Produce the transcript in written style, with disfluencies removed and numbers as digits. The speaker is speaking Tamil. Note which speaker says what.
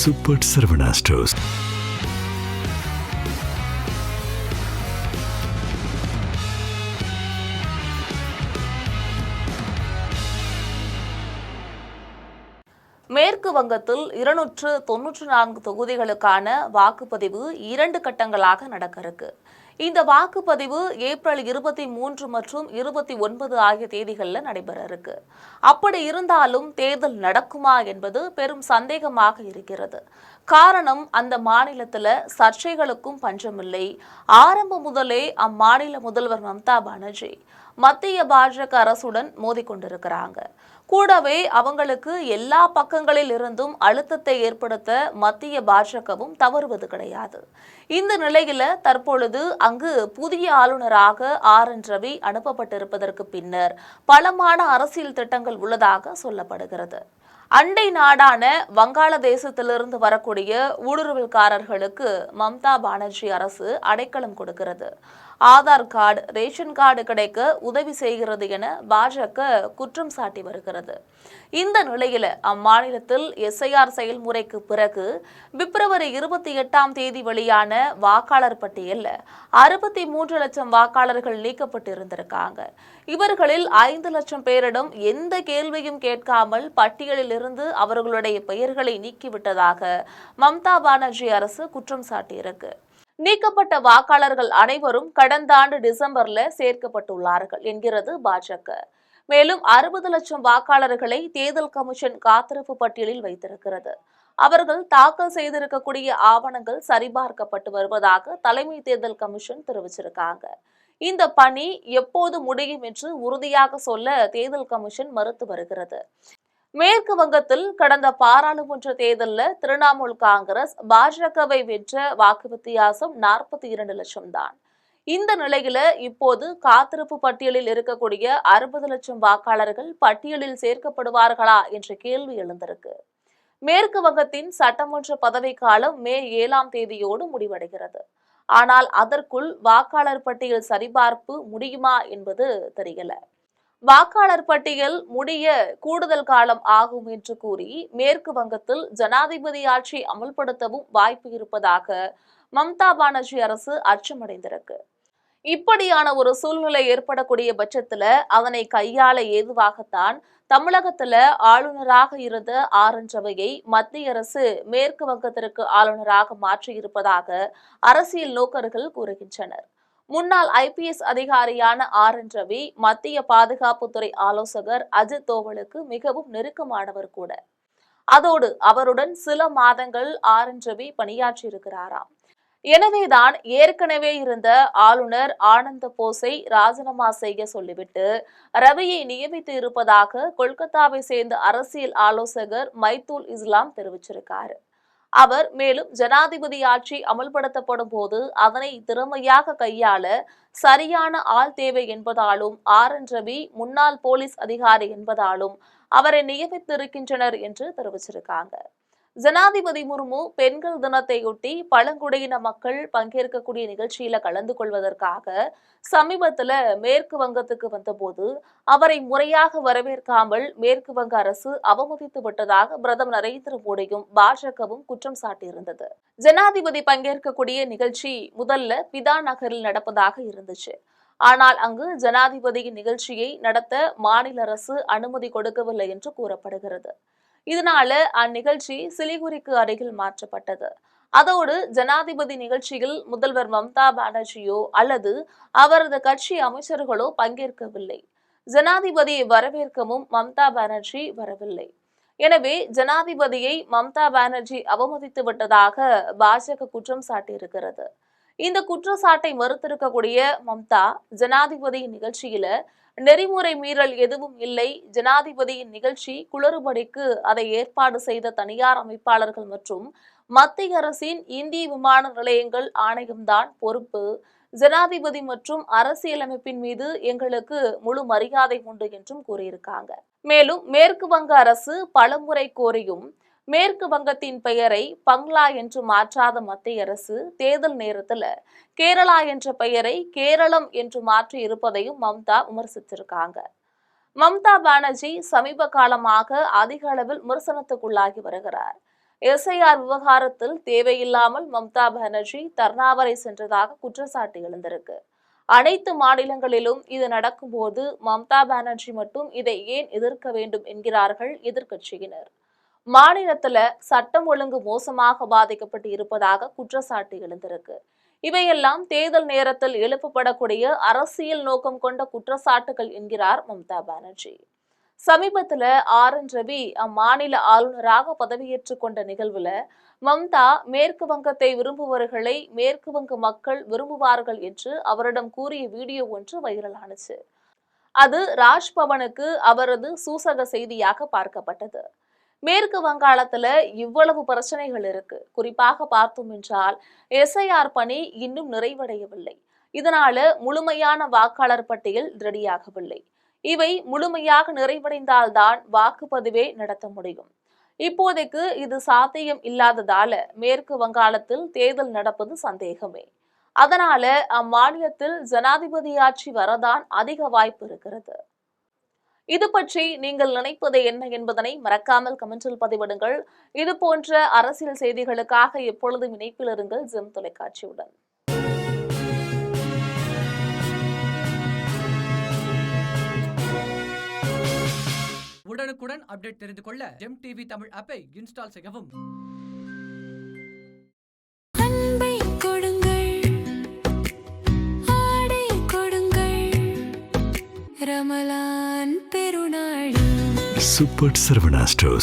Speaker 1: Super Saravana stores.
Speaker 2: மேற்கு வங்கத்தில் 294 தொகுதிகளுக்கான வாக்குப்பதிவு 2 கட்டங்களாக நடக்க இருக்கு. இந்த வாக்குப்பதிவு ஏப்ரல் 23 மற்றும் 29 ஆகிய தேதிகளில் நடைபெற இருக்கு. அப்படி இருந்தாலும் தேர்தல் நடக்குமா என்பது பெரும் சந்தேகமாக இருக்கிறது. காரணம், அந்த மாநிலத்தில் சர்ச்சைகளுக்கும் பஞ்சமில்லை. ஆரம்பம் முதலே அம்மாநில முதல்வர் மம்தா பானர்ஜி மத்திய பாஜக அரசுடன் மோதிக்கொண்டிருக்கிறாங்க. கூடவே அவங்களுக்கு எல்லா பக்கங்களில் இருந்தும் அழுத்தத்தை ஏற்படுத்த மத்திய பாஜகவும் தவறுவது கிடையாது. இந்த நிலையில தற்பொழுது அங்கு புதிய ஆளுநராக RN ரவி அனுப்பப்பட்டிருப்பதற்கு பின்னர் பலமான அரசியல் திட்டங்கள் உள்ளதாக சொல்லப்படுகிறது. அண்டை நாடான வங்காளதேசத்திலிருந்து வரக்கூடிய ஊடுருவல்காரர்களுக்கு மம்தா பானர்ஜி அரசு அடைக்கலம் கொடுக்கிறது. ஆதார் கார்டு, ரேஷன் கார்டு கிடைக்க உதவி செய்கிறது என பாஜக குற்றம் சாட்டி வருகிறது. இந்த நிலையில அம்மாநிலத்தில் SIR செயல்முறைக்கு பிறகு பிப்ரவரி 28ஆம் தேதி வெளியான வாக்காளர் பட்டியலில் 63 லட்சம் வாக்காளர்கள் நீக்கப்பட்டிருந்திருக்காங்க. இவர்களில் 5 லட்சம் பேரிடம் எந்த கேள்வியும் கேட்காமல் பட்டியலில் இருந்து அவர்களுடைய பெயர்களை நீக்கிவிட்டதாக மம்தா பானர்ஜி அரசு குற்றம் சாட்டியிருக்கு. நீக்கப்பட்ட வாக்காளர்கள் அனைவரும் கடந்த ஆண்டு டிசம்பர்ல சேர்க்கப்பட்டுள்ளார்கள் என்கிறது பாஜக. மேலும் 60 லட்சம் வாக்காளர்களை தேர்தல் கமிஷன் காத்திருப்பு பட்டியலில் வைத்திருக்கிறது. அவர்கள் தாக்கல் செய்திருக்கக்கூடிய ஆவணங்கள் சரிபார்க்கப்பட்டு வருவதாக தலைமை தேர்தல் கமிஷன் தெரிவிச்சிருக்காங்க. இந்த பணி எப்போது முடியும் என்று உறுதியாக சொல்ல தேர்தல் கமிஷன் மறுத்து வருகிறது. மேற்கு வங்கத்தில் கடந்த பாராளுமன்ற தேர்தலில் திரிணாமுல் காங்கிரஸ் பாஜகவை வென்ற வாக்கு வித்தியாசம் 42 லட்சம் தான். இந்த நிலையில இப்போது காத்திருப்பு பட்டியலில் இருக்கக்கூடிய 60 லட்சம் வாக்காளர்கள் பட்டியலில் சேர்க்கப்படுவார்களா என்ற கேள்வி எழுந்திருக்கு. மேற்கு வங்கத்தின் சட்டமன்ற பதவிக்காலம் மே 7ஆம் தேதியோடு முடிவடைகிறது. ஆனால் அதற்குள் வாக்காளர் பட்டியல் சரிபார்ப்பு முடியுமா என்பது தெரியல. வாக்காளர் பட்டியல் முடிய கூடுதல் காலம் ஆகும் என்று கூறி மேற்கு வங்கத்தில் ஜனாதிபதி ஆட்சி அமல்படுத்தவும் வாய்ப்பு இருப்பதாக மம்தா பானர்ஜி அரசு அச்சமடைந்திருக்கு. இப்படியான ஒரு சூழ்நிலை ஏற்படக்கூடிய பட்சத்துல அதனை கையாள ஏதுவாகத்தான் தமிழகத்துல ஆளுநராக இருந்த RN ரவியை மத்திய அரசு மேற்கு வங்கத்திற்கு ஆளுநராக மாற்றியிருப்பதாக அரசியல் நோக்கர்கள் கூறுகின்றனர். முன்னாள் IPS அதிகாரியான RN ரவி மத்திய பாதுகாப்புத்துறை ஆலோசகர் அஜித் தோவலுக்கு மிகவும் நெருக்கமானவர் கூட. அதோடு அவருடன் சில மாதங்கள் RN ரவி பணியாற்றியிருக்கிறாராம். எனவேதான் ஏற்கனவே இருந்த ஆளுநர் ஆனந்த போஸை ராஜினாமா செய்ய சொல்லிவிட்டு ரவியை நியமித்து இருப்பதாக கொல்கத்தாவை சேர்ந்த அரசியல் ஆலோசகர் மைத்துல் இஸ்லாம் தெரிவிச்சிருக்காரு. அவர் மேலும் ஜனாதிபதி ஆட்சி அமல்படுத்தப்படும் போது அதனை திறமையாக கையாள சரியான ஆள் தேவை என்பதாலும் RN ரவி முன்னாள் போலீஸ் அதிகாரி என்பதாலும் அவரை நியமித்திருக்கின்றனர் என்று தெரிவிச்சிருக்காங்க. ஜனாதிபதி முர்மு பெண்கள் தினத்தையொட்டி பழங்குடியின மக்கள் பங்கேற்கக்கூடிய நிகழ்ச்சியில கலந்து கொள்வதற்காக சமீபத்துல மேற்கு வங்கத்துக்கு வந்தபோது அவரை முறையாக வரவேற்காமல் மேற்கு வங்க அரசு அவமதித்து விட்டதாக பிரதமர் நரேந்திர மோடியும் பாஜகவும் குற்றம் சாட்டியிருந்தது. ஜனாதிபதி பங்கேற்கக்கூடிய நிகழ்ச்சி முதல்ல பிதா நகரில் நடப்பதாக இருந்துச்சு. ஆனால் அங்கு ஜனாதிபதியின் நிகழ்ச்சியை நடத்த மாநில அரசு அனுமதி கொடுக்கவில்லை என்று கூறப்படுகிறது. இதனால அந்நிகழ்ச்சி சிலிகுரிக்கு அருகில் மாற்றப்பட்டது. அதோடு ஜனாதிபதி நிகழ்ச்சியில் முதல்வர் மம்தா பானர்ஜியோ அல்லது அவரது கட்சி அமைச்சர்களோ பங்கேற்கவில்லை. ஜனாதிபதியை வரவேற்கவும் மம்தா பானர்ஜி வரவில்லை. எனவே ஜனாதிபதியை மம்தா பானர்ஜி அவமதித்து விட்டதாக பாஜக குற்றம் சாட்டியிருக்கிறது. இந்த குற்றச்சாட்டை மறுத்திருக்கக்கூடிய மம்தா, ஜனாதிபதியின் நிகழ்ச்சியில நெறிமுறை மீறல் எதுவும் இல்லை, ஜனாதிபதியின் நிகழ்ச்சி குளறுபடிக்கு அதை ஏற்பாடு செய்த தனியார் அமைப்பாளர்கள் மற்றும் மத்திய அரசின் இந்திய விமான நிலையங்கள் ஆணையம்தான் பொறுப்பு, ஜனாதிபதி மற்றும் அரசியலமைப்பின் மீது எங்களுக்கு முழு மரியாதை உண்டு என்றும் கூறியிருக்காங்க. மேலும் மேற்கு வங்க அரசு பலமுறை கோரியும் மேற்கு வங்கத்தின் பெயரை பங்களா என்று மாற்றாத மத்திய அரசு தேர்தல் நேரத்தில் கேரளா என்ற பெயரை கேரளம் என்று மாற்றி இருப்பதையும் மம்தா விமர்சித்திருக்காங்க. மம்தா பானர்ஜி சமீப காலமாக அதிக அளவில் விமர்சனத்துக்குள்ளாகி வருகிறார். எஸ்ஐஆர் விவகாரத்தில் தேவையில்லாமல் மம்தா பானர்ஜி தர்ணாவரை சென்றதாக குற்றச்சாட்டு எழுந்திருக்கு. அனைத்து மாநிலங்களிலும் இது நடக்கும்போது மம்தா பானர்ஜி மட்டும் இதை ஏன் எதிர்க்க வேண்டும் என்கிறார்கள் எதிர்க்கட்சியினர். மாநிலத்துல சட்டம் ஒழுங்கு மோசமாக பாதிக்கப்பட்டு இருப்பதாக குற்றச்சாட்டு எழுந்திருக்கு. இவையெல்லாம் தேர்தல் நேரத்தில் எழுப்பப்படக்கூடிய அரசியல் நோக்கம் கொண்ட குற்றச்சாட்டுகள் என்கிறார் மம்தா பானர்ஜி. சமீபத்துல RN ரவி அம்மாநில ஆளுநராக பதவியேற்றுக் கொண்ட நிகழ்வுல மம்தா மேற்கு வங்கத்தை விரும்புபவர்களை மேற்கு வங்க மக்கள் விரும்புவார்கள் என்று அவரிடம் கூறிய வீடியோ ஒன்று வைரலானுச்சு. அது ராஜ்பவனுக்கு அவரது சூசக செய்தியாக பார்க்கப்பட்டது. மேற்கு வங்காளத்துல இவ்வளவு பிரச்சனைகள் இருக்கு. குறிப்பாக பார்த்தோம் என்றால் எஸ்ஐஆர் பணி இன்னும் நிறைவடையவில்லை. இதனால முழுமையான வாக்காளர் பட்டியல் ரெடியாகவில்லை. இவை முழுமையாக நிறைவடைந்தால்தான் வாக்குப்பதிவே நடத்த முடியும். இப்போதைக்கு இது சாத்தியம் இல்லாததால மேற்கு வங்காளத்தில் தேர்தல் நடப்பது சந்தேகமே. அதனால அம்மாநிலத்தில் ஜனாதிபதி ஆட்சி வரதான் அதிக வாய்ப்பு இருக்கிறது. இது பற்றி நீங்கள் நினைப்பது என்ன என்பதனை மறக்காமல் கமெண்டில் பதிவிடுங்கள். இது போன்ற அரசியல் செய்திகளுக்காக எப்பொழுதும் இணைப்பில் இருங்கள் ஜெம் தொலைக்காட்சியுடன்.
Speaker 1: உடனுக்குடன் அப்டேட் தெரிந்து கொள்ள ஜெம் டிவி தமிழ் ஆப்பை இன்ஸ்டால் செய்யவும்.
Speaker 3: அன்பை கொடுங்கள், ஆடை கொடுங்கள், ரமலான் பெருநாள்.
Speaker 4: Super Saravana stores.